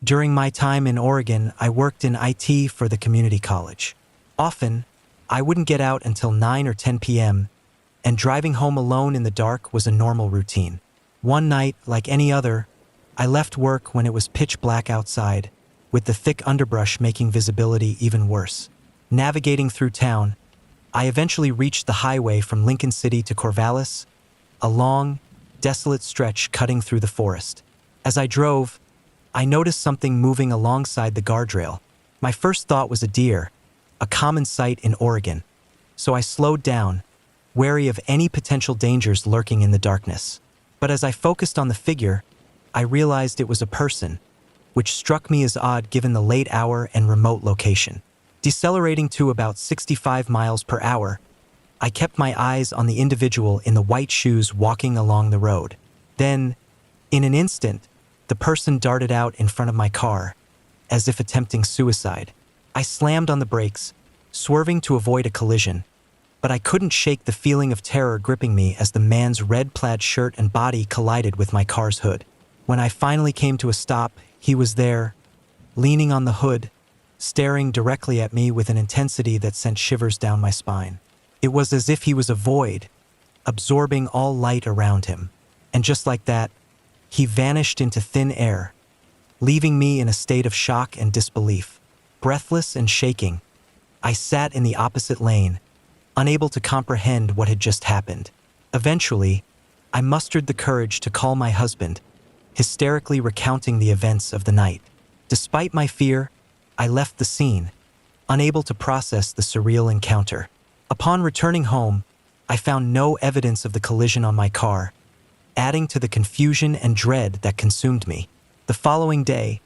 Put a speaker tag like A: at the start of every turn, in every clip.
A: During my time in Oregon, I worked in IT for the community college. Often, I wouldn't get out until 9 or 10 p.m., and driving home alone in the dark was a normal routine. One night, like any other, I left work when it was pitch black outside, with the thick underbrush making visibility even worse. Navigating through town, I eventually reached the highway from Lincoln City to Corvallis, a long, desolate stretch cutting through the forest. As I drove, I noticed something moving alongside the guardrail. My first thought was a deer, a common sight in Oregon, so I slowed down, wary of any potential dangers lurking in the darkness. But as I focused on the figure, I realized it was a person, which struck me as odd given the late hour and remote location. Decelerating to about 65 miles per hour, I kept my eyes on the individual in the white shoes walking along the road. Then, in an instant, the person darted out in front of my car, as if attempting suicide. I slammed on the brakes, swerving to avoid a collision, but I couldn't shake the feeling of terror gripping me as the man's red plaid shirt and body collided with my car's hood. When I finally came to a stop, he was there, leaning on the hood, staring directly at me with an intensity that sent shivers down my spine. It was as if he was a void, absorbing all light around him. And just like that, he vanished into thin air, leaving me in a state of shock and disbelief. Breathless and shaking, I sat in the opposite lane, unable to comprehend what had just happened. Eventually, I mustered the courage to call my husband, hysterically recounting the events of the night. Despite my fear, I left the scene, unable to process the surreal encounter. Upon returning home, I found no evidence of the collision on my car, adding to the confusion and dread that consumed me. The following day,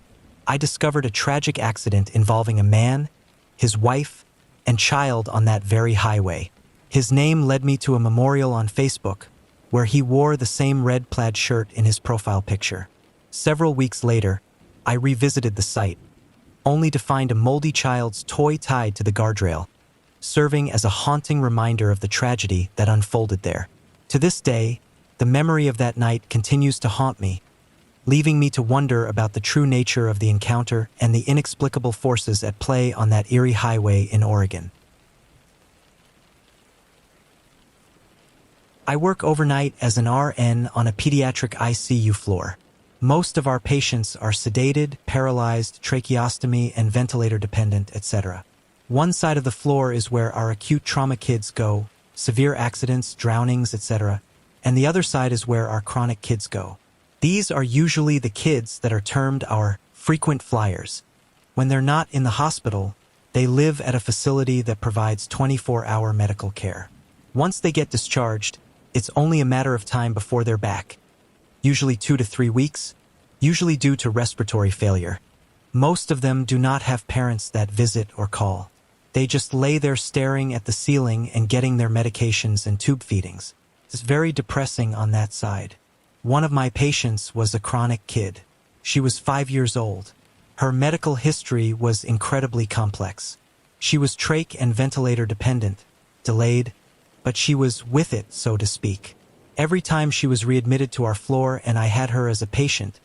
A: I discovered a tragic accident involving a man, his wife, and child on that very highway. His name led me to a memorial on Facebook, where he wore the same red plaid shirt in his profile picture. Several weeks later, I revisited the site, only to find a moldy child's toy tied to the guardrail, serving as a haunting reminder of the tragedy that unfolded there. To this day, the memory of that night continues to haunt me, leaving me to wonder about the true nature of the encounter and the inexplicable forces at play on that eerie highway in Oregon. I work overnight as an RN on a pediatric ICU floor. Most of our patients are sedated, paralyzed, tracheostomy, and ventilator dependent, etc. One side of the floor is where our acute trauma kids go, severe accidents, drownings, etc., and the other side is where our chronic kids go. These are usually the kids that are termed our frequent flyers. When they're not in the hospital, they live at a facility that provides 24-hour medical care. Once they get discharged, it's only a matter of time before they're back. Usually 2 to 3 weeks, usually due to respiratory failure. Most of them do not have parents that visit or call. They just lay there staring at the ceiling and getting their medications and tube feedings. It's very depressing on that side. One of my patients was a chronic kid. She was 5 years old. Her medical history was incredibly complex. She was trach and ventilator dependent, delayed, but she was with it, so to speak. Every time she was readmitted to our floor and I had her as a patient,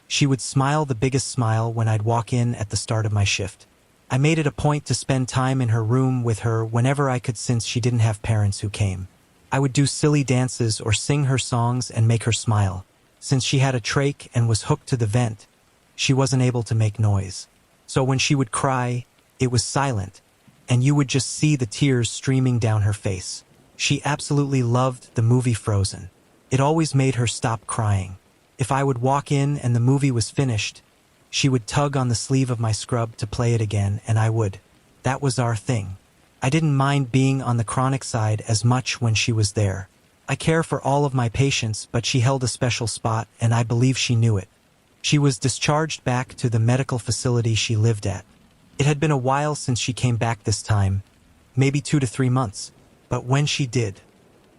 A: she would smile the biggest smile when I'd walk in at the start of my shift. I made it a point to spend time in her room with her whenever I could since she didn't have parents who came. I would do silly dances or sing her songs and make her smile. Since she had a trach and was hooked to the vent, she wasn't able to make noise. So when she would cry, it was silent, and you would just see the tears streaming down her face. She absolutely loved the movie Frozen. It always made her stop crying. If I would walk in and the movie was finished, she would tug on the sleeve of my scrub to play it again, and I would. That was our thing. I didn't mind being on the chronic side as much when she was there. I care for all of my patients, but she held a special spot, and I believe she knew it. She was discharged back to the medical facility she lived at. It had been a while since she came back this time, maybe 2 to 3 months. But when she did,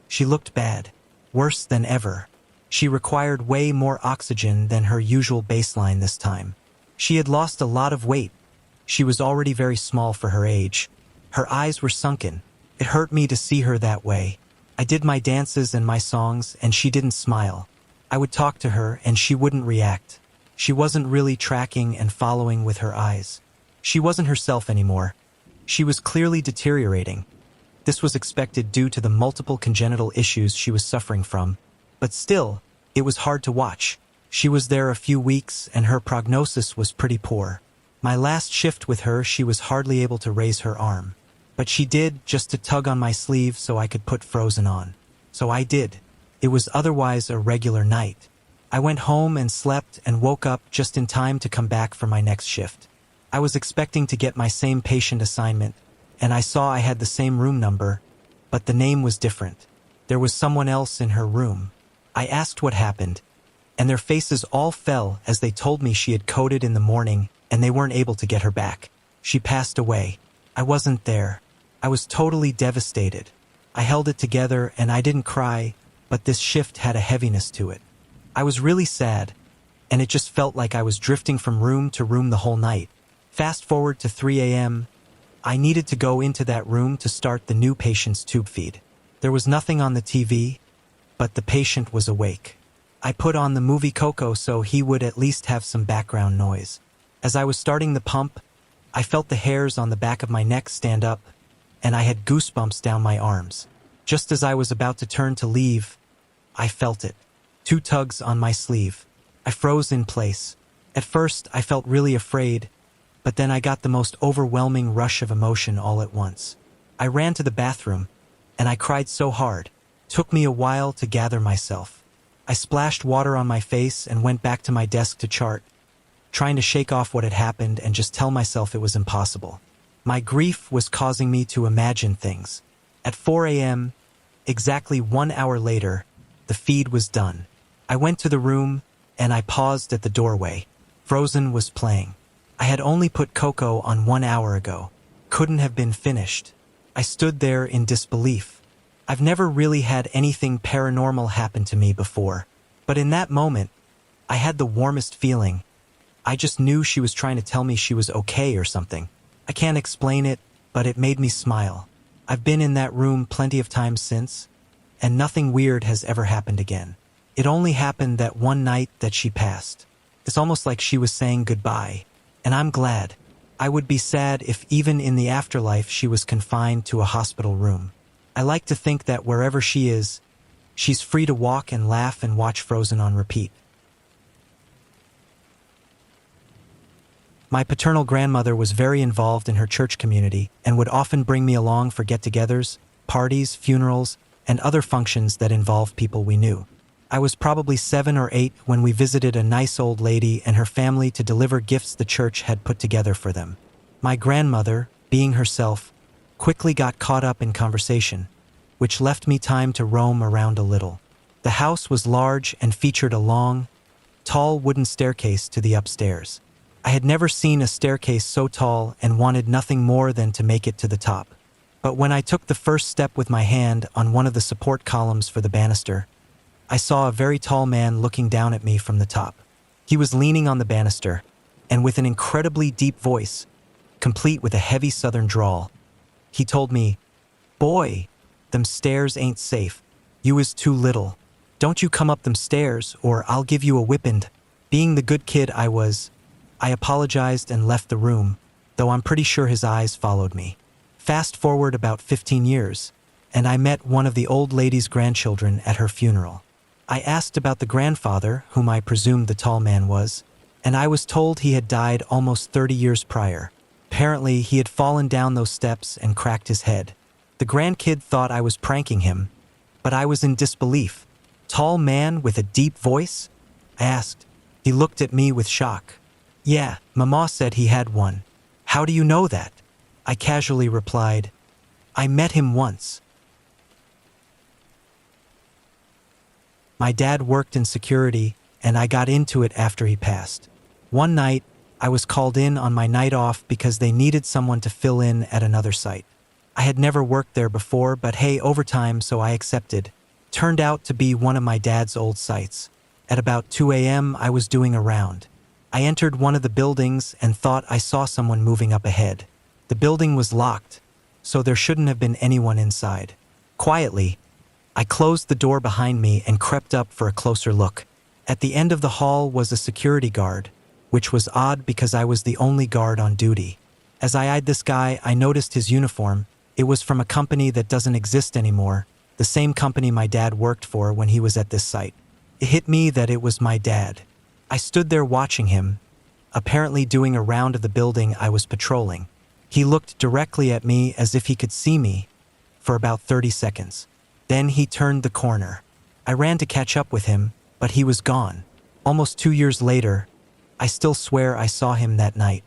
A: she looked bad, worse than ever. She required way more oxygen than her usual baseline this time. She had lost a lot of weight. She was already very small for her age. Her eyes were sunken. It hurt me to see her that way. I did my dances and my songs, and she didn't smile. I would talk to her, and she wouldn't react. She wasn't really tracking and following with her eyes. She wasn't herself anymore. She was clearly deteriorating. This was expected due to the multiple congenital issues she was suffering from. But still, it was hard to watch. She was there a few weeks and her prognosis was pretty poor. My last shift with her, she was hardly able to raise her arm. But she did, just to tug on my sleeve so I could put Frozen on. So I did. It was otherwise a regular night. I went home and slept and woke up just in time to come back for my next shift. I was expecting to get my same patient assignment, and I saw I had the same room number, but the name was different. There was someone else in her room. I asked what happened, and their faces all fell as they told me she had coded in the morning and they weren't able to get her back. She passed away. I wasn't there. I was totally devastated. I held it together and I didn't cry, but this shift had a heaviness to it. I was really sad, and it just felt like I was drifting from room to room the whole night. Fast forward to 3 a.m., I needed to go into that room to start the new patient's tube feed. There was nothing on the TV, but the patient was awake. I put on the movie Coco so he would at least have some background noise. As I was starting the pump, I felt the hairs on the back of my neck stand up, and I had goosebumps down my arms. Just as I was about to turn to leave, I felt it. 2 tugs on my sleeve. I froze in place. At first, I felt really afraid, but then I got the most overwhelming rush of emotion all at once. I ran to the bathroom, and I cried so hard. It took me a while to gather myself. I splashed water on my face and went back to my desk to chart, trying to shake off what had happened and just tell myself it was impossible. My grief was causing me to imagine things. At 4 a.m., exactly 1 hour later, the feed was done. I went to the room, and I paused at the doorway. Frozen was playing. I had only put Coco on 1 hour ago. Couldn't have been finished. I stood there in disbelief. I've never really had anything paranormal happen to me before, but in that moment, I had the warmest feeling. I just knew she was trying to tell me she was okay or something. I can't explain it, but it made me smile. I've been in that room plenty of times since, and nothing weird has ever happened again. It only happened that one night that she passed. It's almost like she was saying goodbye, and I'm glad. I would be sad if even in the afterlife she was confined to a hospital room. I like to think that wherever she is, she's free to walk and laugh and watch Frozen on repeat. My paternal grandmother was very involved in her church community and would often bring me along for get-togethers, parties, funerals, and other functions that involved people we knew. I was probably 7 or 8 when we visited a nice old lady and her family to deliver gifts the church had put together for them. My grandmother, being herself, quickly got caught up in conversation, which left me time to roam around a little. The house was large and featured a long, tall wooden staircase to the upstairs. I had never seen a staircase so tall and wanted nothing more than to make it to the top. But when I took the first step with my hand on one of the support columns for the banister, I saw a very tall man looking down at me from the top. He was leaning on the banister, and with an incredibly deep voice, complete with a heavy southern drawl, he told me, "Boy, them stairs ain't safe. You is too little. Don't you come up them stairs, or I'll give you a whipping." Being the good kid I was, I apologized and left the room, though I'm pretty sure his eyes followed me. Fast forward about 15 years, and I met one of the old lady's grandchildren at her funeral. I asked about the grandfather, whom I presumed the tall man was, and I was told he had died almost 30 years prior. Apparently, he had fallen down those steps and cracked his head. The grandkid thought I was pranking him, but I was in disbelief. "Tall man with a deep voice?" I asked. He looked at me with shock. "Yeah, Mama said he had one." "How do you know that?" I casually replied, "I met him once." My dad worked in security, and I got into it after he passed. One night, I was called in on my night off because they needed someone to fill in at another site. I had never worked there before, but hey, overtime, so I accepted. Turned out to be one of my dad's old sites. At about 2 a.m., I was doing a round. I entered one of the buildings and thought I saw someone moving up ahead. The building was locked, so there shouldn't have been anyone inside. Quietly, I closed the door behind me and crept up for a closer look. At the end of the hall was a security guard, which was odd because I was the only guard on duty. As I eyed this guy, I noticed his uniform. It was from a company that doesn't exist anymore, the same company my dad worked for when he was at this site. It hit me that it was my dad. I stood there watching him, apparently doing a round of the building I was patrolling. He looked directly at me as if he could see me for about 30 seconds. Then he turned the corner. I ran to catch up with him, but he was gone. Almost 2 years later, I still swear I saw him that night.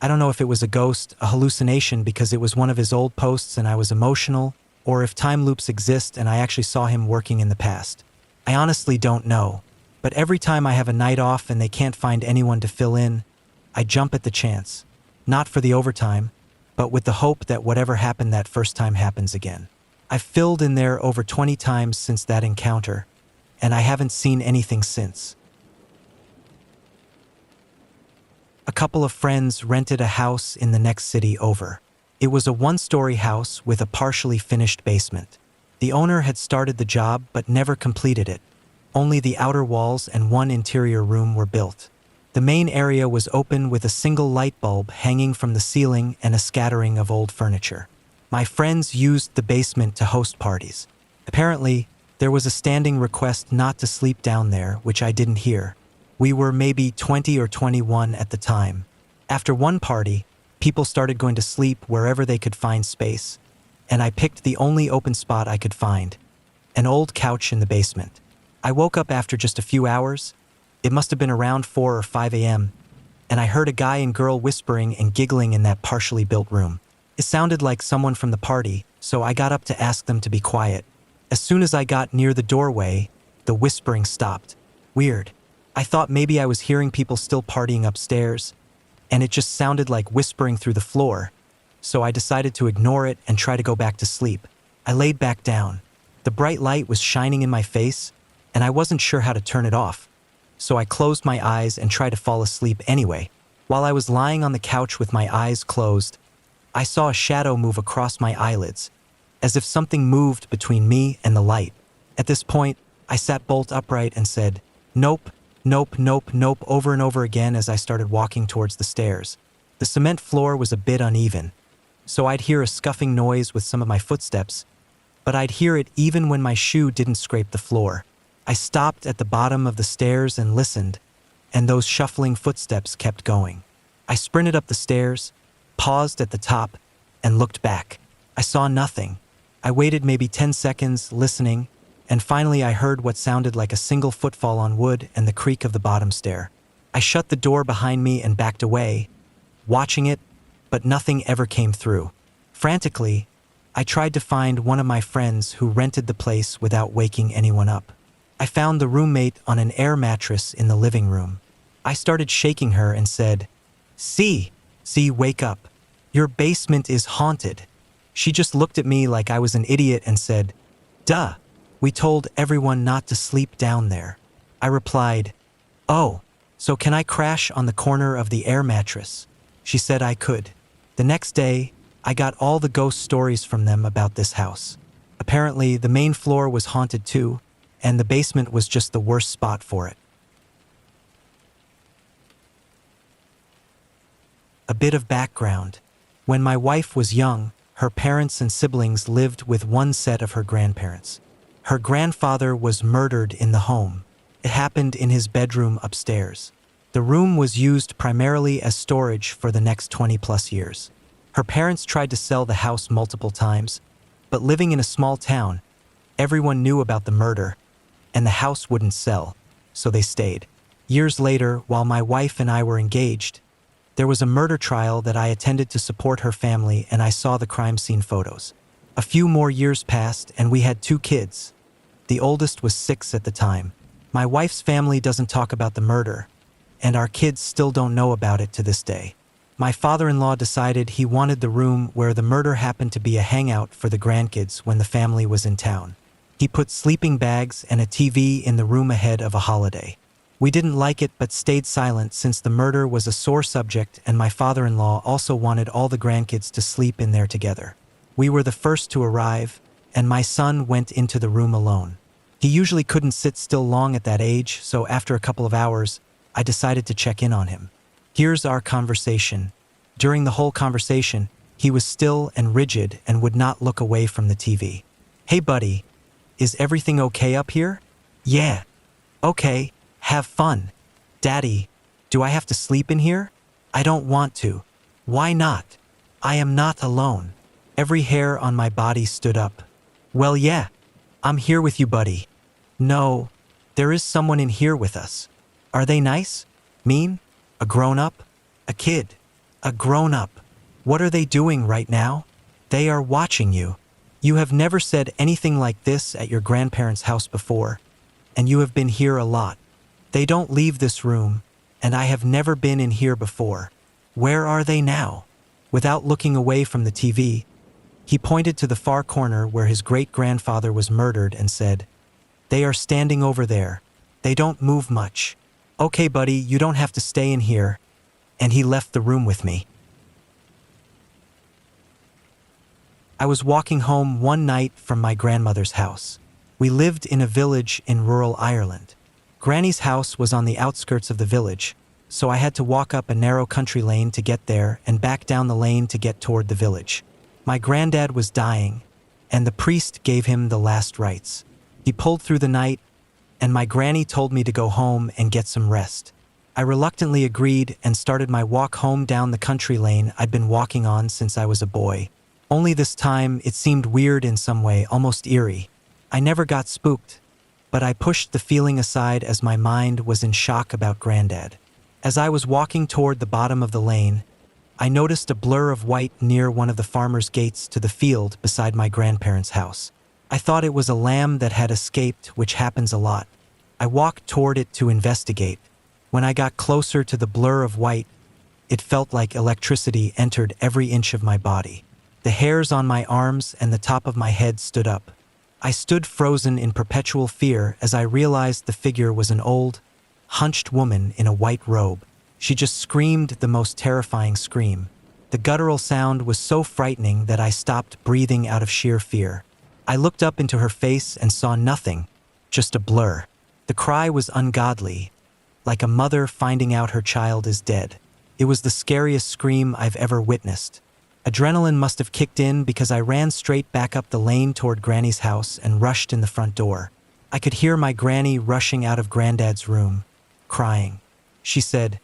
A: I don't know if it was a ghost, a hallucination because it was one of his old posts and I was emotional, or if time loops exist and I actually saw him working in the past. I honestly don't know, but every time I have a night off and they can't find anyone to fill in, I jump at the chance. Not for the overtime, but with the hope that whatever happened that first time happens again. I've filled in there over 20 times since that encounter, and I haven't seen anything since. A couple of friends rented a house in the next city over. It was a one-story house with a partially finished basement. The owner had started the job but never completed it. Only the outer walls and one interior room were built. The main area was open with a single light bulb hanging from the ceiling and a scattering of old furniture. My friends used the basement to host parties. Apparently, there was a standing request not to sleep down there, which I didn't hear. We were maybe 20 or 21 at the time. After one party, people started going to sleep wherever they could find space, and I picked the only open spot I could find, an old couch in the basement. I woke up after just a few hours. It must have been around 4 or 5 a.m., and I heard a guy and girl whispering and giggling in that partially built room. It sounded like someone from the party, so I got up to ask them to be quiet. As soon as I got near the doorway, the whispering stopped. Weird. I thought maybe I was hearing people still partying upstairs, and it just sounded like whispering through the floor, so I decided to ignore it and try to go back to sleep. I laid back down. The bright light was shining in my face, and I wasn't sure how to turn it off, so I closed my eyes and tried to fall asleep anyway. While I was lying on the couch with my eyes closed, I saw a shadow move across my eyelids, as if something moved between me and the light. At this point, I sat bolt upright and said, "Nope, nope, nope, nope," over and over again as I started walking towards the stairs. The cement floor was a bit uneven, so I'd hear a scuffing noise with some of my footsteps, but I'd hear it even when my shoe didn't scrape the floor. I stopped at the bottom of the stairs and listened, and those shuffling footsteps kept going. I sprinted up the stairs, paused at the top, and looked back. I saw nothing. I waited maybe 10 seconds, listening, and finally I heard what sounded like a single footfall on wood and the creak of the bottom stair. I shut the door behind me and backed away, watching it, but nothing ever came through. Frantically, I tried to find one of my friends who rented the place without waking anyone up. I found the roommate on an air mattress in the living room. I started shaking her and said, See, wake up. Your basement is haunted." She just looked at me like I was an idiot and said, "Duh, we told everyone not to sleep down there." I replied, "Oh, so can I crash on the corner of the air mattress?" She said I could. The next day, I got all the ghost stories from them about this house. Apparently, the main floor was haunted too, and the basement was just the worst spot for it. A bit of background. When my wife was young, her parents and siblings lived with one set of her grandparents. Her grandfather was murdered in the home. It happened in his bedroom upstairs. The room was used primarily as storage for the next 20-plus years. Her parents tried to sell the house multiple times, but living in a small town, everyone knew about the murder, and the house wouldn't sell, so they stayed. Years later, while my wife and I were engaged, there was a murder trial that I attended to support her family, and I saw the crime scene photos. A few more years passed, and we had 2 kids. The oldest was 6 at the time. My wife's family doesn't talk about the murder, and our kids still don't know about it to this day. My father-in-law decided he wanted the room where the murder happened to be a hangout for the grandkids when the family was in town. He put sleeping bags and a TV in the room ahead of a holiday. We didn't like it but stayed silent since the murder was a sore subject, and my father-in-law also wanted all the grandkids to sleep in there together. We were the first to arrive, and my son went into the room alone. He usually couldn't sit still long at that age, so after a couple of hours, I decided to check in on him. Here's our conversation. During the whole conversation, he was still and rigid and would not look away from the TV. "Hey buddy, is everything okay up here?" "Yeah." "Okay, have fun." "Daddy, do I have to sleep in here?" "I don't want to." "Why not?" "I am not alone." Every hair on my body stood up. "Well, yeah, I'm here with you, buddy." "No, there is someone in here with us." "Are they nice? Mean? A grown-up? A kid? A grown-up. What are they doing right now?" "They are watching you. You have never said anything like this at your grandparents' house before, and you have been here a lot. They don't leave this room, and I have never been in here before. Where are they now?" Without looking away from the TV, he pointed to the far corner where his great-grandfather was murdered and said, "They are standing over there. They don't move much." "Okay, buddy, you don't have to stay in here." And he left the room with me. I was walking home one night from my grandmother's house. We lived in a village in rural Ireland. Granny's house was on the outskirts of the village, so I had to walk up a narrow country lane to get there and back down the lane to get toward the village. My granddad was dying, and the priest gave him the last rites. He pulled through the night, and my granny told me to go home and get some rest. I reluctantly agreed and started my walk home down the country lane I'd been walking on since I was a boy. Only this time, it seemed weird in some way, almost eerie. I never got spooked, but I pushed the feeling aside as my mind was in shock about Granddad. As I was walking toward the bottom of the lane, I noticed a blur of white near one of the farmer's gates to the field beside my grandparents' house. I thought it was a lamb that had escaped, which happens a lot. I walked toward it to investigate. When I got closer to the blur of white, it felt like electricity entered every inch of my body. The hairs on my arms and the top of my head stood up. I stood frozen in perpetual fear as I realized the figure was an old, hunched woman in a white robe. She just screamed the most terrifying scream. The guttural sound was so frightening that I stopped breathing out of sheer fear. I looked up into her face and saw nothing, just a blur. The cry was ungodly, like a mother finding out her child is dead. It was the scariest scream I've ever witnessed. Adrenaline must have kicked in because I ran straight back up the lane toward Granny's house and rushed in the front door. I could hear my granny rushing out of Granddad's room, crying. She said,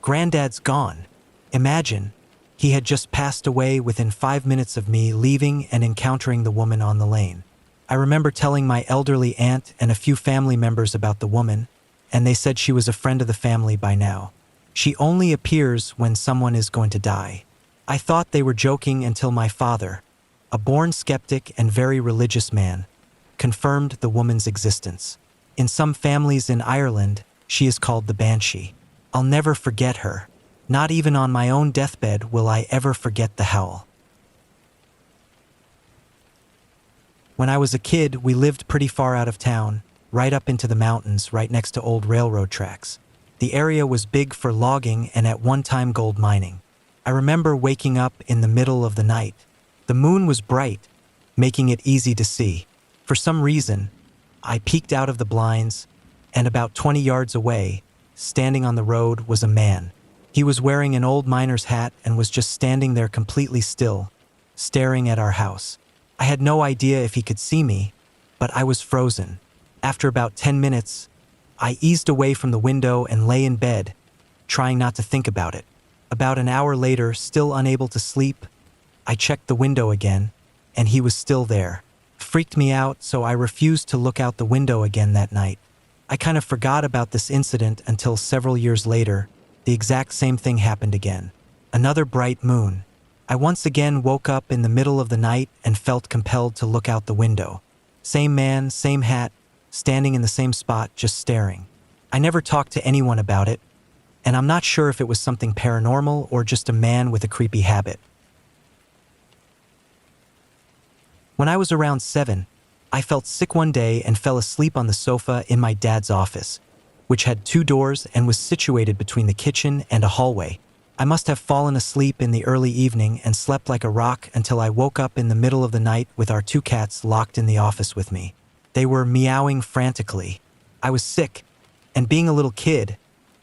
A: "Granddad's gone. Imagine, he had just passed away within 5 minutes of me leaving and encountering the woman on the lane." I remember telling my elderly aunt and a few family members about the woman, and they said she was a friend of the family by now. She only appears when someone is going to die. I thought they were joking until my father, a born skeptic and very religious man, confirmed the woman's existence. In some families in Ireland, she is called the Banshee. I'll never forget her. Not even on my own deathbed will I ever forget the howl. When I was a kid, we lived pretty far out of town, right up into the mountains, right next to old railroad tracks. The area was big for logging and at one time gold mining. I remember waking up in the middle of the night. The moon was bright, making it easy to see. For some reason, I peeked out of the blinds, and about 20 yards away, standing on the road, was a man. He was wearing an old miner's hat and was just standing there completely still, staring at our house. I had no idea if he could see me, but I was frozen. After about 10 minutes, I eased away from the window and lay in bed, trying not to think about it. About an hour later, still unable to sleep, I checked the window again, and he was still there. It freaked me out, so I refused to look out the window again that night. I kind of forgot about this incident until several years later, the exact same thing happened again. Another bright moon. I once again woke up in the middle of the night and felt compelled to look out the window. Same man, same hat, standing in the same spot, just staring. I never talked to anyone about it, and I'm not sure if it was something paranormal or just a man with a creepy habit. When I was around 7, I felt sick one day and fell asleep on the sofa in my dad's office, which had 2 doors and was situated between the kitchen and a hallway. I must have fallen asleep in the early evening and slept like a rock until I woke up in the middle of the night with our 2 cats locked in the office with me. They were meowing frantically. I was sick, and being a little kid,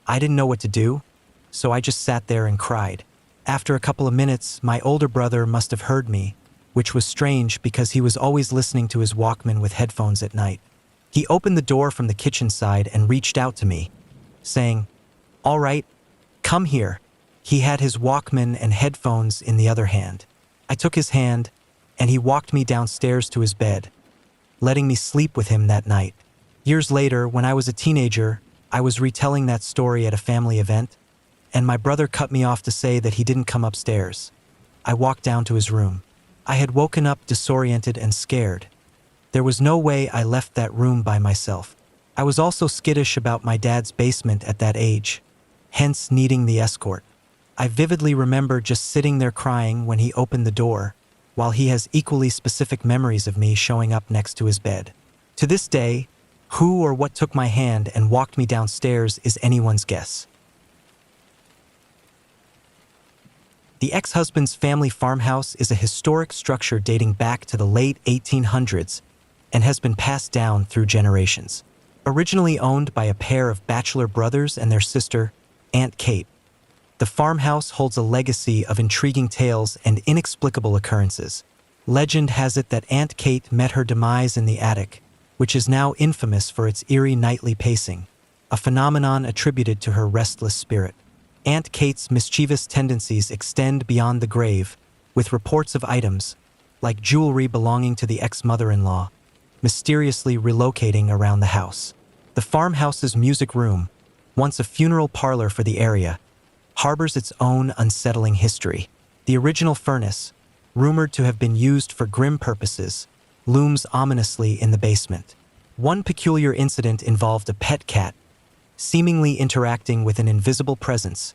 A: I didn't know what to do, so I just sat there and cried. After a couple of minutes, my older brother must have heard me, which was strange because he was always listening to his Walkman with headphones at night. He opened the door from the kitchen side and reached out to me, saying, "All right, come here." He had his Walkman and headphones in the other hand. I took his hand, and he walked me downstairs to his bed, letting me sleep with him that night. Years later, when I was a teenager, I was retelling that story at a family event, and my brother cut me off to say that he didn't come upstairs. I walked down to his room. I had woken up disoriented and scared. There was no way I left that room by myself. I was also skittish about my dad's basement at that age, hence needing the escort. I vividly remember just sitting there crying when he opened the door, while he has equally specific memories of me showing up next to his bed. To this day, who or what took my hand and walked me downstairs is anyone's guess. The ex-husband's family farmhouse is a historic structure dating back to the late 1800s and has been passed down through generations. Originally owned by a pair of bachelor brothers and their sister, Aunt Kate, the farmhouse holds a legacy of intriguing tales and inexplicable occurrences. Legend has it that Aunt Kate met her demise in the attic, which is now infamous for its eerie nightly pacing, a phenomenon attributed to her restless spirit. Aunt Kate's mischievous tendencies extend beyond the grave, with reports of items, like jewelry belonging to the ex-mother-in-law, mysteriously relocating around the house. The farmhouse's music room, once a funeral parlor for the area, harbors its own unsettling history. The original furnace, rumored to have been used for grim purposes, looms ominously in the basement. One peculiar incident involved a pet cat, seemingly interacting with an invisible presence,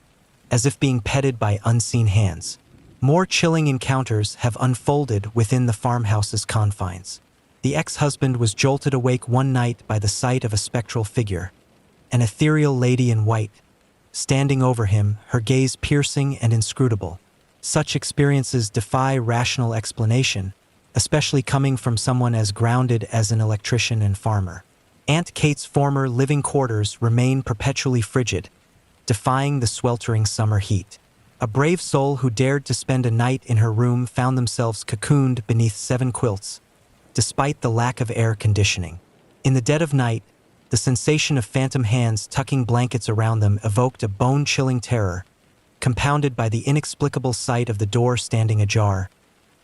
A: as if being petted by unseen hands. More chilling encounters have unfolded within the farmhouse's confines. The ex-husband was jolted awake one night by the sight of a spectral figure, an ethereal lady in white, standing over him, her gaze piercing and inscrutable. Such experiences defy rational explanation, especially coming from someone as grounded as an electrician and farmer. Aunt Kate's former living quarters remain perpetually frigid, defying the sweltering summer heat. A brave soul who dared to spend a night in her room found themselves cocooned beneath 7 quilts, despite the lack of air conditioning. In the dead of night, the sensation of phantom hands tucking blankets around them evoked a bone-chilling terror, compounded by the inexplicable sight of the door standing ajar,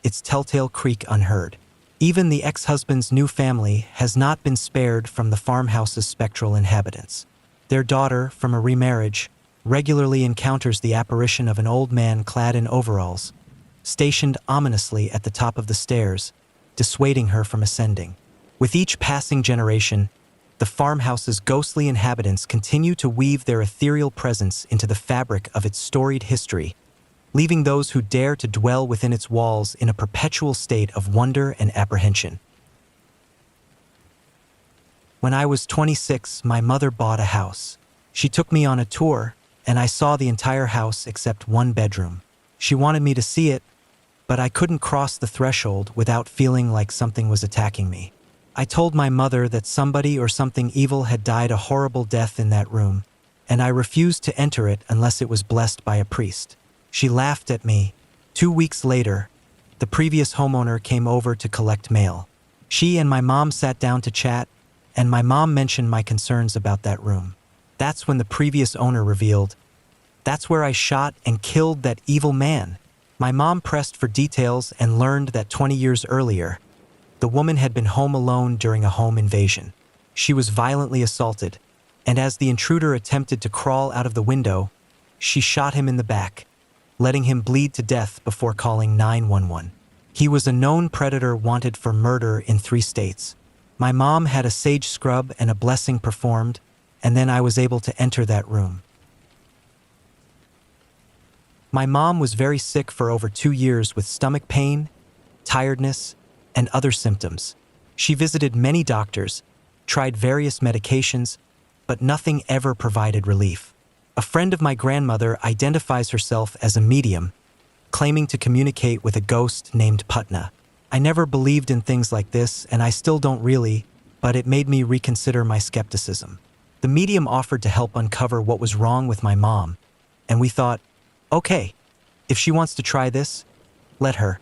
A: its telltale creak unheard. Even the ex-husband's new family has not been spared from the farmhouse's spectral inhabitants. Their daughter, from a remarriage, regularly encounters the apparition of an old man clad in overalls, stationed ominously at the top of the stairs, dissuading her from ascending. With each passing generation, the farmhouse's ghostly inhabitants continue to weave their ethereal presence into the fabric of its storied history, leaving those who dare to dwell within its walls in a perpetual state of wonder and apprehension. When I was 26, my mother bought a house. She took me on a tour, and I saw the entire house except one bedroom. She wanted me to see it, but I couldn't cross the threshold without feeling like something was attacking me. I told my mother that somebody or something evil had died a horrible death in that room, and I refused to enter it unless it was blessed by a priest. She laughed at me. 2 weeks later, the previous homeowner came over to collect mail. She and my mom sat down to chat, and my mom mentioned my concerns about that room. That's when the previous owner revealed, "That's where I shot and killed that evil man." My mom pressed for details and learned that 20 years earlier, the woman had been home alone during a home invasion. She was violently assaulted, and as the intruder attempted to crawl out of the window, she shot him in the back, letting him bleed to death before calling 911. He was a known predator wanted for murder in 3 states. My mom had a sage scrub and a blessing performed, and then I was able to enter that room. My mom was very sick for over 2 years with stomach pain, tiredness, and other symptoms. She visited many doctors, tried various medications, but nothing ever provided relief. A friend of my grandmother identifies herself as a medium, claiming to communicate with a ghost named Putna. I never believed in things like this, and I still don't really, but it made me reconsider my skepticism. The medium offered to help uncover what was wrong with my mom, and we thought, okay, if she wants to try this, let her,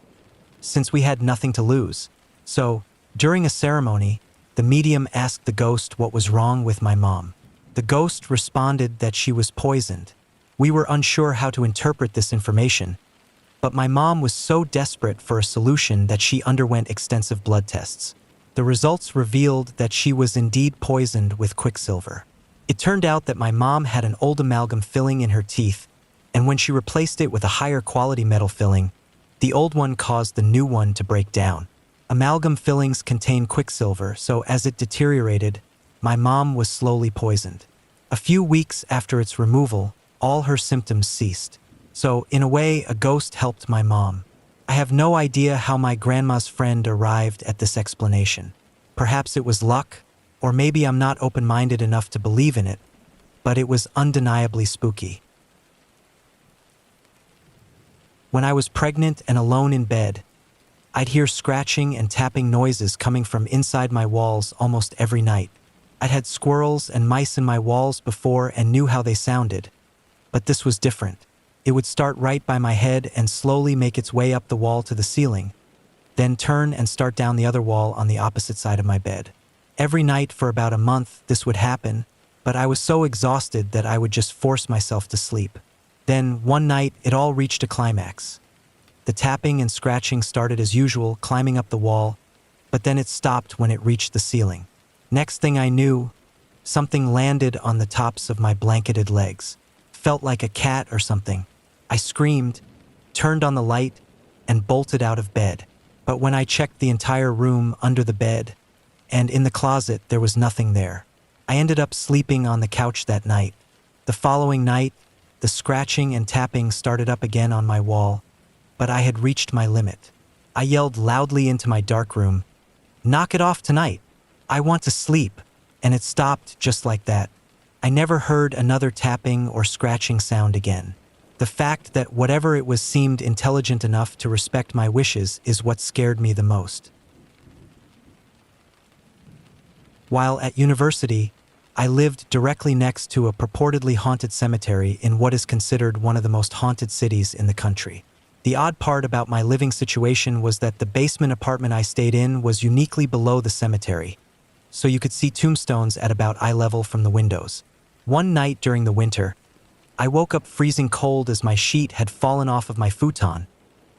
A: since we had nothing to lose. So, during a ceremony, the medium asked the ghost what was wrong with my mom. The ghost responded that she was poisoned. We were unsure how to interpret this information, but my mom was so desperate for a solution that she underwent extensive blood tests. The results revealed that she was indeed poisoned with quicksilver. It turned out that my mom had an old amalgam filling in her teeth, and when she replaced it with a higher quality metal filling, the old one caused the new one to break down. Amalgam fillings contain quicksilver, so as it deteriorated, my mom was slowly poisoned. A few weeks after its removal, all her symptoms ceased. So, in a way, a ghost helped my mom. I have no idea how my grandma's friend arrived at this explanation. Perhaps it was luck, or maybe I'm not open-minded enough to believe in it, but it was undeniably spooky. When I was pregnant and alone in bed, I'd hear scratching and tapping noises coming from inside my walls almost every night. I'd had squirrels and mice in my walls before and knew how they sounded, but this was different. It would start right by my head and slowly make its way up the wall to the ceiling, then turn and start down the other wall on the opposite side of my bed. Every night for about a month this would happen, but I was so exhausted that I would just force myself to sleep. Then, one night, it all reached a climax. The tapping and scratching started as usual, climbing up the wall, but then it stopped when it reached the ceiling. Next thing I knew, something landed on the tops of my blanketed legs. Felt like a cat or something. I screamed, turned on the light, and bolted out of bed. But when I checked the entire room under the bed and in the closet, there was nothing there. I ended up sleeping on the couch that night. The following night, the scratching and tapping started up again on my wall, but I had reached my limit. I yelled loudly into my dark room, "Knock it off tonight. I want to sleep," and it stopped just like that. I never heard another tapping or scratching sound again. The fact that whatever it was seemed intelligent enough to respect my wishes is what scared me the most. While at university, I lived directly next to a purportedly haunted cemetery in what is considered one of the most haunted cities in the country. The odd part about my living situation was that the basement apartment I stayed in was uniquely below the cemetery, so you could see tombstones at about eye level from the windows. One night during the winter, I woke up freezing cold as my sheet had fallen off of my futon.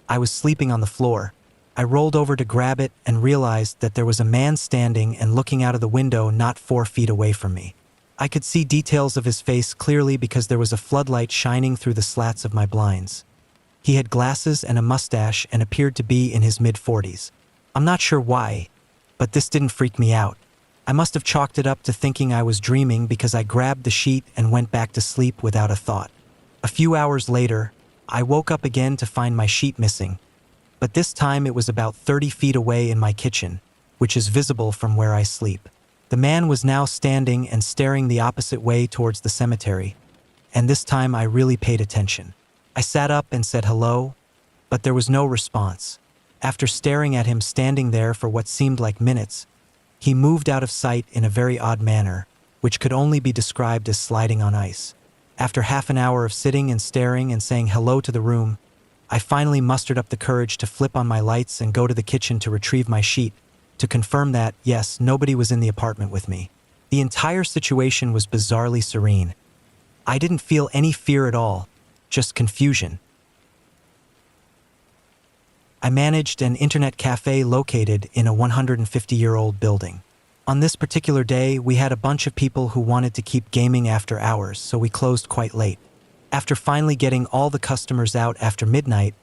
A: I was sleeping on the floor. I rolled over to grab it and realized that there was a man standing and looking out of the window not 4 feet away from me. I could see details of his face clearly because there was a floodlight shining through the slats of my blinds. He had glasses and a mustache and appeared to be in his mid-40s. I'm not sure why, but this didn't freak me out. I must have chalked it up to thinking I was dreaming because I grabbed the sheet and went back to sleep without a thought. A few hours later, I woke up again to find my sheet missing, but this time it was about 30 feet away in my kitchen, which is visible from where I sleep. The man was now standing and staring the opposite way towards the cemetery, and this time I really paid attention. I sat up and said hello, but there was no response. After staring at him standing there for what seemed like minutes, he moved out of sight in a very odd manner, which could only be described as sliding on ice. After half an hour of sitting and staring and saying hello to the room, I finally mustered up the courage to flip on my lights and go to the kitchen to retrieve my sheet, to confirm that, yes, nobody was in the apartment with me. The entire situation was bizarrely serene. I didn't feel any fear at all, just confusion. I managed an internet cafe located in a 150-year-old building. On this particular day, we had a bunch of people who wanted to keep gaming after hours, so we closed quite late. After finally getting all the customers out after midnight,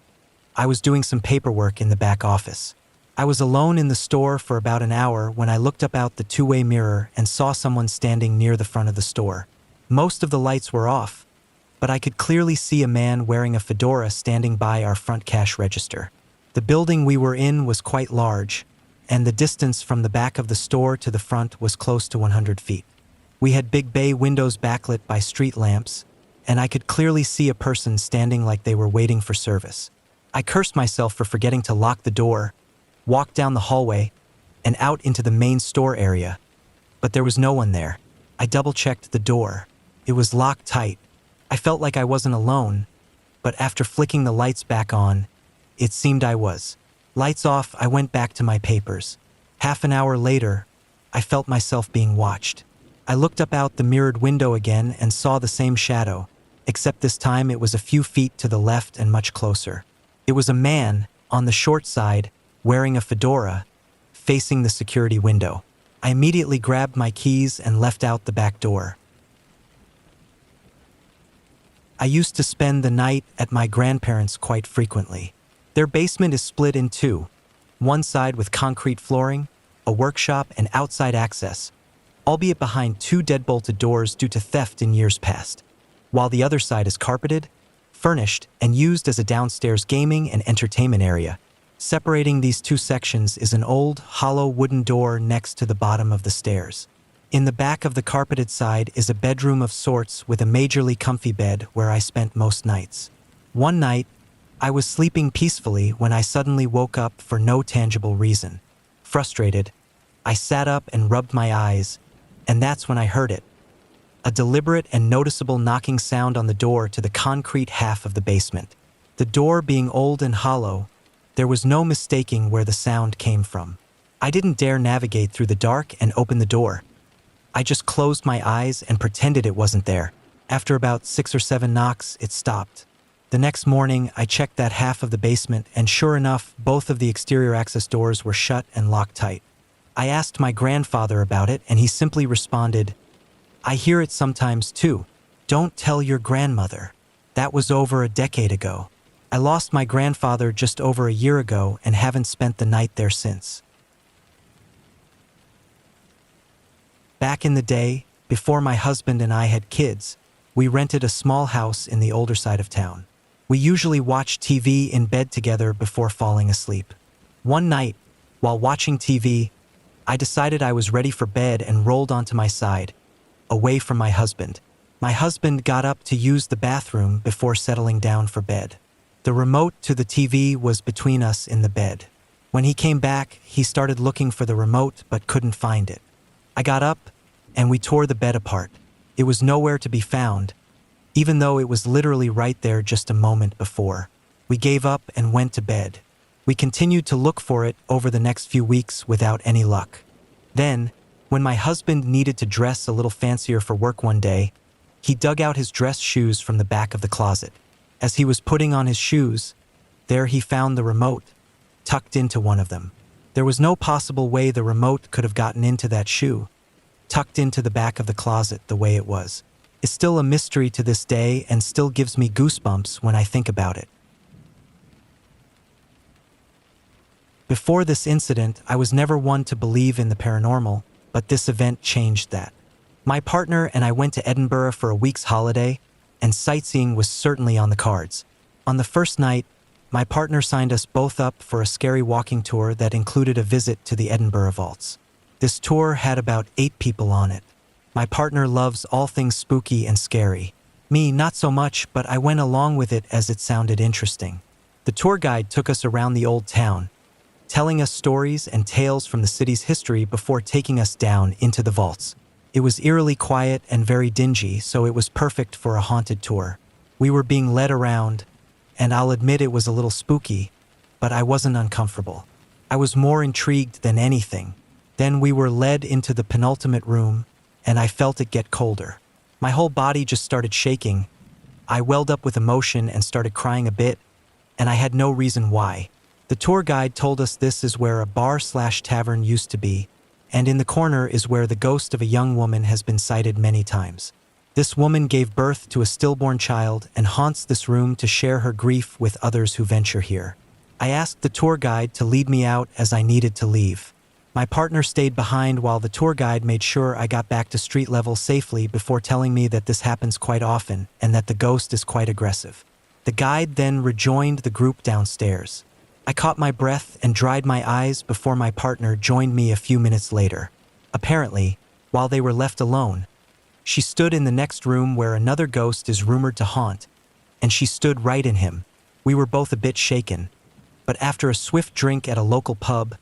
A: I was doing some paperwork in the back office. I was alone in the store for about an hour when I looked up out the two-way mirror and saw someone standing near the front of the store. Most of the lights were off, but I could clearly see a man wearing a fedora standing by our front cash register. The building we were in was quite large, and the distance from the back of the store to the front was close to 100 feet. We had big bay windows backlit by street lamps, and I could clearly see a person standing like they were waiting for service. I cursed myself for forgetting to lock the door, walked down the hallway, and out into the main store area, but there was no one there. I double-checked the door. It was locked tight. I felt like I wasn't alone, but after flicking the lights back on, it seemed I was. Lights off, I went back to my papers. Half an hour later, I felt myself being watched. I looked up out the mirrored window again and saw the same shadow, except this time it was a few feet to the left and much closer. It was a man, on the short side, wearing a fedora, facing the security window. I immediately grabbed my keys and left out the back door. I used to spend the night at my grandparents' quite frequently. Their basement is split in two, one side with concrete flooring, a workshop, and outside access, albeit behind two deadbolted doors due to theft in years past, while the other side is carpeted, furnished, and used as a downstairs gaming and entertainment area. Separating these two sections is an old, hollow wooden door next to the bottom of the stairs. In the back of the carpeted side is a bedroom of sorts with a majorly comfy bed where I spent most nights. One night, I was sleeping peacefully when I suddenly woke up for no tangible reason. Frustrated, I sat up and rubbed my eyes, and that's when I heard it. A deliberate and noticeable knocking sound on the door to the concrete half of the basement. The door being old and hollow, there was no mistaking where the sound came from. I didn't dare navigate through the dark and open the door. I just closed my eyes and pretended it wasn't there. After about 6 or 7 knocks, it stopped. The next morning, I checked that half of the basement, and sure enough, both of the exterior access doors were shut and locked tight. I asked my grandfather about it, and he simply responded, "I hear it sometimes too. Don't tell your grandmother. That was over a decade ago. I lost my grandfather just over a year ago and haven't spent the night there since." Back in the day, before my husband and I had kids, we rented a small house in the older side of town. We usually watched TV in bed together before falling asleep. One night, while watching TV, I decided I was ready for bed and rolled onto my side, away from my husband. My husband got up to use the bathroom before settling down for bed. The remote to the TV was between us in the bed. When he came back, he started looking for the remote but couldn't find it. I got up, and we tore the bed apart. It was nowhere to be found, even though it was literally right there just a moment before. We gave up and went to bed. We continued to look for it over the next few weeks without any luck. Then, when my husband needed to dress a little fancier for work one day, he dug out his dress shoes from the back of the closet. As he was putting on his shoes, there he found the remote, tucked into one of them. There was no possible way the remote could have gotten into that shoe, tucked into the back of the closet the way it was. It's still a mystery to this day and still gives me goosebumps when I think about it. Before this incident, I was never one to believe in the paranormal, but this event changed that. My partner and I went to Edinburgh for a week's holiday, and sightseeing was certainly on the cards. On the first night, my partner signed us both up for a scary walking tour that included a visit to the Edinburgh vaults. This tour had about 8 people on it. My partner loves all things spooky and scary. Me, not so much, but I went along with it as it sounded interesting. The tour guide took us around the old town, telling us stories and tales from the city's history before taking us down into the vaults. It was eerily quiet and very dingy, so it was perfect for a haunted tour. We were being led around, and I'll admit it was a little spooky, but I wasn't uncomfortable. I was more intrigued than anything. Then we were led into the penultimate room, and I felt it get colder. My whole body just started shaking. I welled up with emotion and started crying a bit, and I had no reason why. The tour guide told us this is where a bar/tavern used to be, and in the corner is where the ghost of a young woman has been sighted many times. This woman gave birth to a stillborn child and haunts this room to share her grief with others who venture here. I asked the tour guide to lead me out as I needed to leave. My partner stayed behind while the tour guide made sure I got back to street level safely before telling me that this happens quite often and that the ghost is quite aggressive. The guide then rejoined the group downstairs. I caught my breath and dried my eyes before my partner joined me a few minutes later. Apparently, while they were left alone, she stood in the next room where another ghost is rumored to haunt, and she stood right in him. We were both a bit shaken, but after a swift drink at a local pub,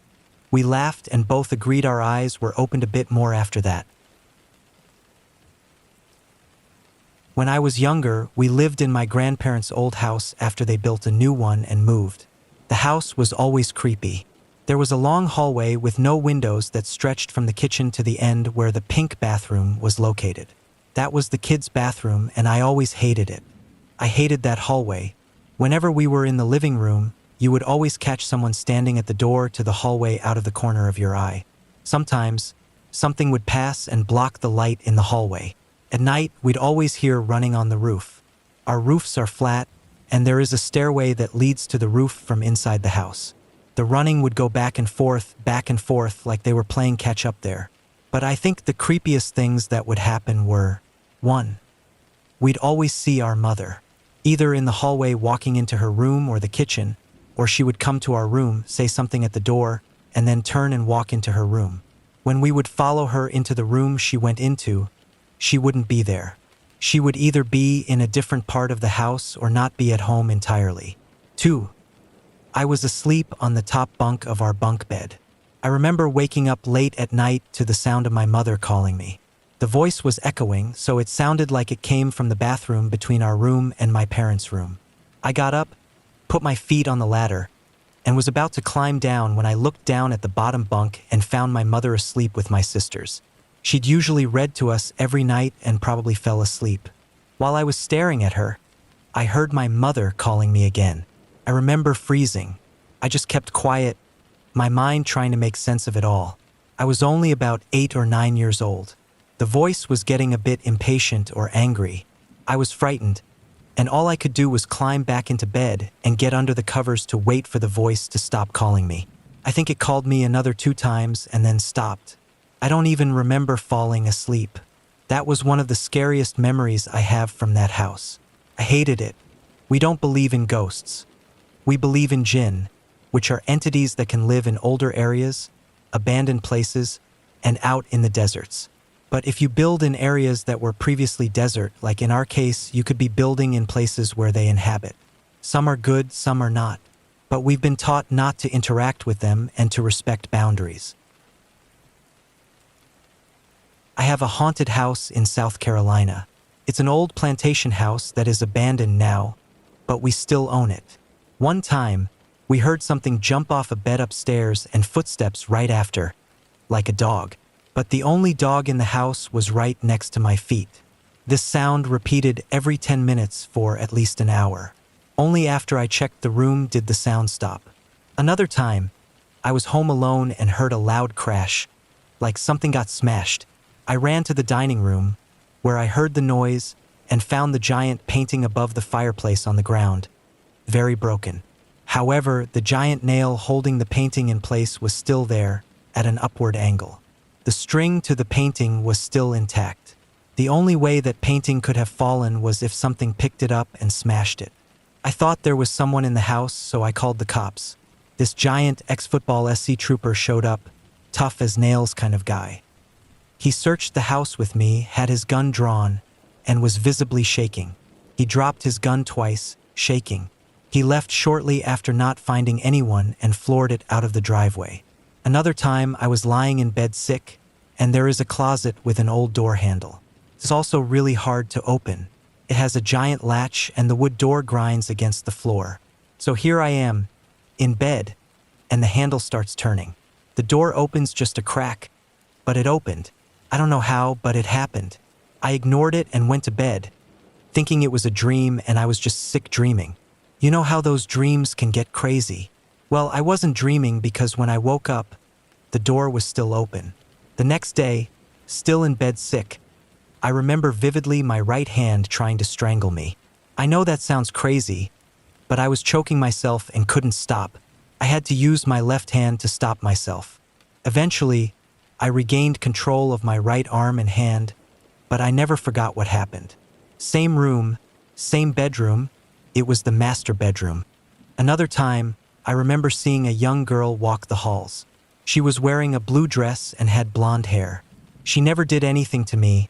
A: we laughed and both agreed our eyes were opened a bit more after that. When I was younger, we lived in my grandparents' old house after they built a new one and moved. The house was always creepy. There was a long hallway with no windows that stretched from the kitchen to the end where the pink bathroom was located. That was the kids' bathroom, and I always hated it. I hated that hallway. Whenever we were in the living room, you would always catch someone standing at the door to the hallway out of the corner of your eye. Sometimes, something would pass and block the light in the hallway. At night, we'd always hear running on the roof. Our roofs are flat, and there is a stairway that leads to the roof from inside the house. The running would go back and forth, like they were playing catch up there. But I think the creepiest things that would happen were, 1. We'd always see our mother, either in the hallway walking into her room or the kitchen, or she would come to our room, say something at the door, and then turn and walk into her room. When we would follow her into the room she went into, she wouldn't be there. She would either be in a different part of the house or not be at home entirely. 2. I was asleep on the top bunk of our bunk bed. I remember waking up late at night to the sound of my mother calling me. The voice was echoing, so it sounded like it came from the bathroom between our room and my parents' room. I got up, put my feet on the ladder, and was about to climb down when I looked down at the bottom bunk and found my mother asleep with my sisters. She'd usually read to us every night and probably fell asleep. While I was staring at her, I heard my mother calling me again. I remember freezing. I just kept quiet, my mind trying to make sense of it all. I was only about 8 or 9 years old. The voice was getting a bit impatient or angry. I was frightened, and all I could do was climb back into bed and get under the covers to wait for the voice to stop calling me. I think it called me another 2 times and then stopped. I don't even remember falling asleep. That was one of the scariest memories I have from that house. I hated it. We don't believe in ghosts. We believe in jinn, which are entities that can live in older areas, abandoned places, and out in the deserts. But if you build in areas that were previously desert, like in our case, you could be building in places where they inhabit. Some are good, some are not. But we've been taught not to interact with them and to respect boundaries. I have a haunted house in South Carolina. It's an old plantation house that is abandoned now, but we still own it. One time, we heard something jump off a bed upstairs and footsteps right after, like a dog. But the only dog in the house was right next to my feet. This sound repeated every 10 minutes for at least an hour. Only after I checked the room did the sound stop. Another time, I was home alone and heard a loud crash, like something got smashed. I ran to the dining room, where I heard the noise and found the giant painting above the fireplace on the ground, very broken. However, the giant nail holding the painting in place was still there, at an upward angle. The string to the painting was still intact. The only way that painting could have fallen was if something picked it up and smashed it. I thought there was someone in the house, so I called the cops. This giant ex-football SC trooper showed up, tough as nails kind of guy. He searched the house with me, had his gun drawn, and was visibly shaking. He dropped his gun twice, shaking. He left shortly after not finding anyone and floored it out of the driveway. Another time, I was lying in bed sick, and there is a closet with an old door handle. It's also really hard to open. It has a giant latch and the wood door grinds against the floor. So here I am, in bed, and the handle starts turning. The door opens just a crack, but it opened. I don't know how, but it happened. I ignored it and went to bed, thinking it was a dream and I was just sick dreaming. You know how those dreams can get crazy? Well, I wasn't dreaming because when I woke up, the door was still open. The next day, still in bed sick, I remember vividly my right hand trying to strangle me. I know that sounds crazy, but I was choking myself and couldn't stop. I had to use my left hand to stop myself. Eventually, I regained control of my right arm and hand, but I never forgot what happened. Same room, same bedroom. It was the master bedroom. Another time, I remember seeing a young girl walk the halls. She was wearing a blue dress and had blonde hair. She never did anything to me,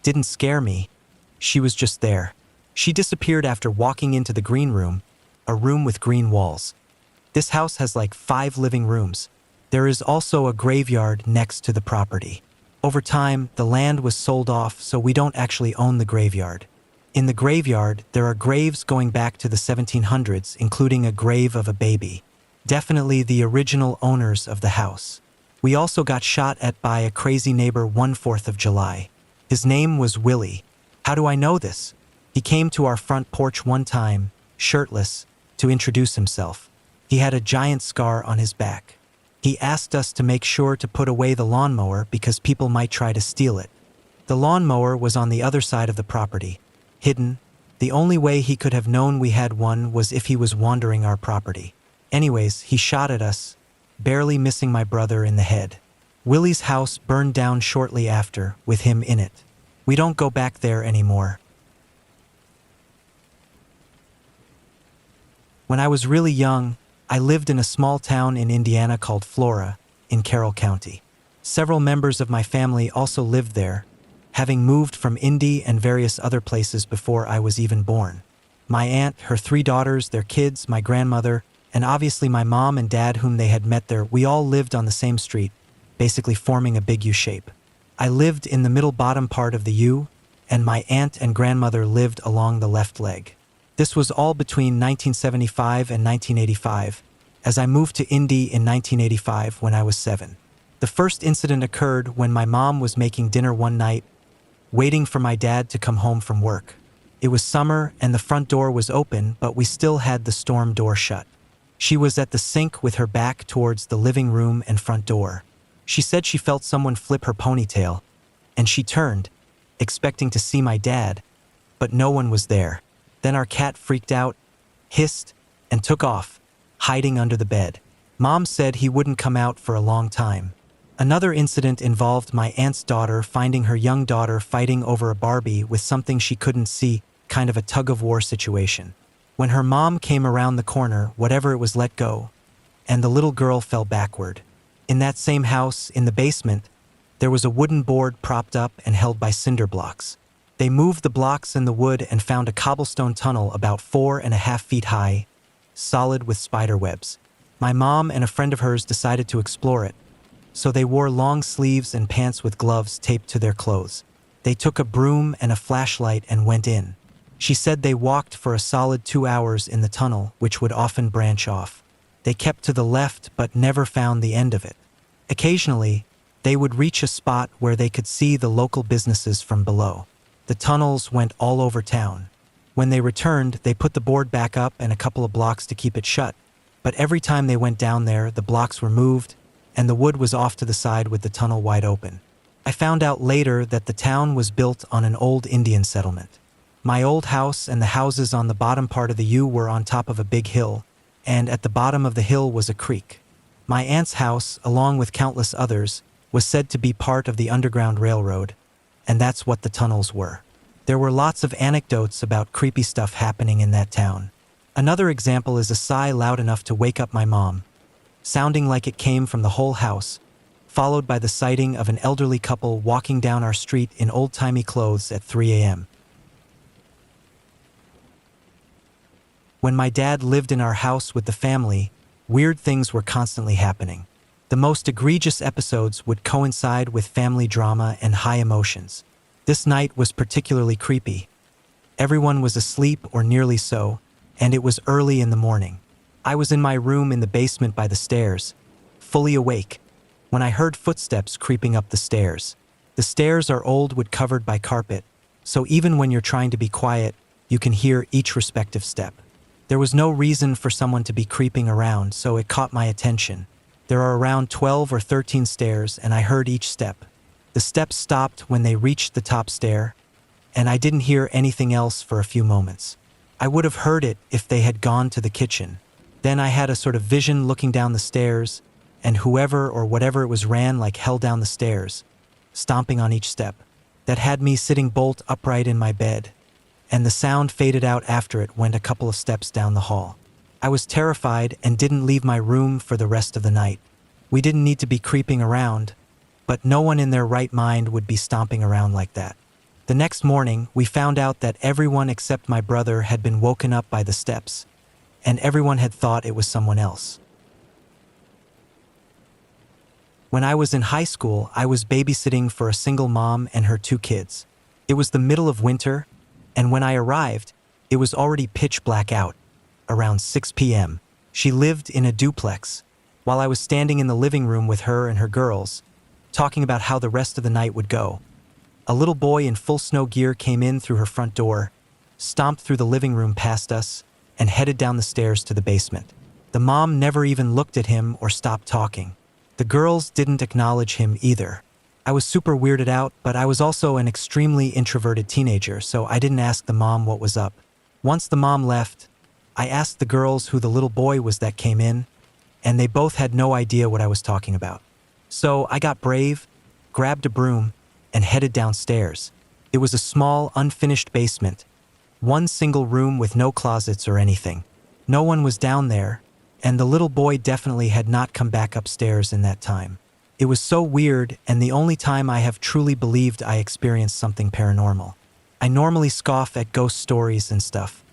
A: didn't scare me. She was just there. She disappeared after walking into the green room, a room with green walls. This house has like 5 living rooms. There is also a graveyard next to the property. Over time, the land was sold off, so we don't actually own the graveyard. In the graveyard, there are graves going back to the 1700s, including a grave of a baby. Definitely the original owners of the house. We also got shot at by a crazy neighbor one 4th of July. His name was Willie. How do I know this? He came to our front porch one time, shirtless, to introduce himself. He had a giant scar on his back. He asked us to make sure to put away the lawnmower because people might try to steal it. The lawnmower was on the other side of the property, hidden. The only way he could have known we had one was if he was wandering our property. Anyways, he shot at us, barely missing my brother in the head. Willie's house burned down shortly after, with him in it. We don't go back there anymore. When I was really young, I lived in a small town in Indiana called Flora, in Carroll County. Several members of my family also lived there, having moved from Indy and various other places before I was even born. My aunt, her 3 daughters, their kids, my grandmother, and obviously my mom and dad whom they had met there, we all lived on the same street, basically forming a big U shape. I lived in the middle bottom part of the U, and my aunt and grandmother lived along the left leg. This was all between 1975 and 1985, as I moved to Indy in 1985 when I was 7. The first incident occurred when my mom was making dinner one night, waiting for my dad to come home from work. It was summer and the front door was open, but we still had the storm door shut. She was at the sink with her back towards the living room and front door. She said she felt someone flip her ponytail, and she turned, expecting to see my dad, but no one was there. Then our cat freaked out, hissed, and took off, hiding under the bed. Mom said he wouldn't come out for a long time. Another incident involved my aunt's daughter finding her young daughter fighting over a Barbie with something she couldn't see, kind of a tug-of-war situation. When her mom came around the corner, whatever it was let go, and the little girl fell backward. In that same house, in the basement, there was a wooden board propped up and held by cinder blocks. They moved the blocks in the wood and found a cobblestone tunnel about 4.5 feet high, solid with spider webs. My mom and a friend of hers decided to explore it, so they wore long sleeves and pants with gloves taped to their clothes. They took a broom and a flashlight and went in. She said they walked for a solid 2 hours in the tunnel, which would often branch off. They kept to the left but never found the end of it. Occasionally, they would reach a spot where they could see the local businesses from below. The tunnels went all over town. When they returned, they put the board back up and a couple of blocks to keep it shut. But every time they went down there, the blocks were moved, and the wood was off to the side with the tunnel wide open. I found out later that the town was built on an old Indian settlement. My old house and the houses on the bottom part of the U were on top of a big hill, and at the bottom of the hill was a creek. My aunt's house, along with countless others, was said to be part of the Underground Railroad, and that's what the tunnels were. There were lots of anecdotes about creepy stuff happening in that town. Another example is a sigh loud enough to wake up my mom, sounding like it came from the whole house, followed by the sighting of an elderly couple walking down our street in old-timey clothes at 3 a.m. When my dad lived in our house with the family, weird things were constantly happening. The most egregious episodes would coincide with family drama and high emotions. This night was particularly creepy. Everyone was asleep or nearly so, and it was early in the morning. I was in my room in the basement by the stairs, fully awake, when I heard footsteps creeping up the stairs. The stairs are old wood covered by carpet, so even when you're trying to be quiet, you can hear each respective step. There was no reason for someone to be creeping around, so it caught my attention. There are around 12 or 13 stairs, and I heard each step. The steps stopped when they reached the top stair, and I didn't hear anything else for a few moments. I would have heard it if they had gone to the kitchen. Then I had a sort of vision looking down the stairs, and whoever or whatever it was ran like hell down the stairs, stomping on each step. That had me sitting bolt upright in my bed, and the sound faded out after it went a couple of steps down the hall. I was terrified and didn't leave my room for the rest of the night. We didn't need to be creeping around, but no one in their right mind would be stomping around like that. The next morning, we found out that everyone except my brother had been woken up by the steps, and everyone had thought it was someone else. When I was in high school, I was babysitting for a single mom and her 2 kids. It was the middle of winter, and when I arrived, it was already pitch black out, around 6 p.m. She lived in a duplex, while I was standing in the living room with her and her girls, talking about how the rest of the night would go. A little boy in full snow gear came in through her front door, stomped through the living room past us, and headed down the stairs to the basement. The mom never even looked at him or stopped talking. The girls didn't acknowledge him either. I was super weirded out, but I was also an extremely introverted teenager, so I didn't ask the mom what was up. Once the mom left, I asked the girls who the little boy was that came in, and they both had no idea what I was talking about. So I got brave, grabbed a broom, and headed downstairs. It was a small, unfinished basement, one single room with no closets or anything. No one was down there, and the little boy definitely had not come back upstairs in that time. It was so weird, and the only time I have truly believed I experienced something paranormal. I normally scoff at ghost stories and stuff,